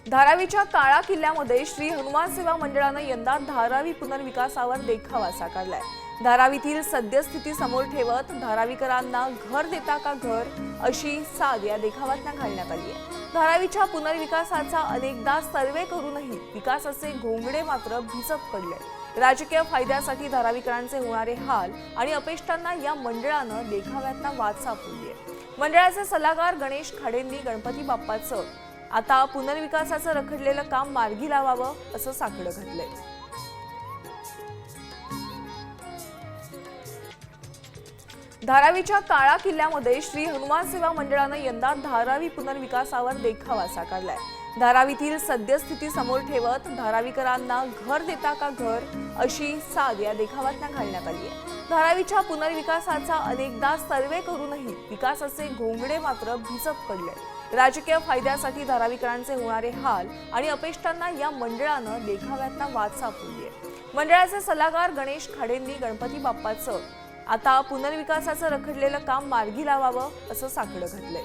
धारावीच्या काळा किल्ल्यामध्ये श्री हनुमान सेवा मंडळानं यंदा धारावी पुनर्विकासावर देखावा साकारलाय। धारावीतील सद्यस्थिती समोर ठेवत धारावीकरांना घर देता का घर अशी साद या देखाव्यात घालण्यात आली आहे। धारावीच्या पुनर्विकासाचा अनेकदा सर्वे करूनही विकासाचे घोंगडे मात्र भिजत पडले। राजकीय फायद्यासाठी धारावीकरांचे होणारे हाल आणि अपेष्टांना या मंडळानं देखाव्यात वाचा फुलली आहे। मंडळाचे सल्लागार गणेश खाडेंनी गणपती बाप्पाचं आता पुनर्विकासाचं रखडलेलं काम मार्गी लावावं असं साकडं घातलंय। धारावीच्या काळा किल्ल्यामध्ये श्री हनुमान सेवा मंडळानं यंदा धारावी पुनर्विकासावर देखावा साकारलाय। धारावीतील सद्यस्थिती समोर ठेवत धारावीकरांना घर देता का घर अशी साद या देखाव्यात घालण्यात आली आहे। धारावीच्या पुनर्विकासाचा अनेकदा सर्वे करूनही विकासाचे घोंगडे मात्र भिजत पडले। राजकीय फायद्यासाठी धारावीकरांचे होणारे हाल आणि अपेष्टांना या मंडळानं देखाव्यात वाचा फुलली आहे। मंडळाचे सल्लागार गणेश खाडेंनी गणपती बाप्पाचं आता पुनर्विकासाचं रखडलेलं काम मार्गी लावावं असं साकडं घातलंय।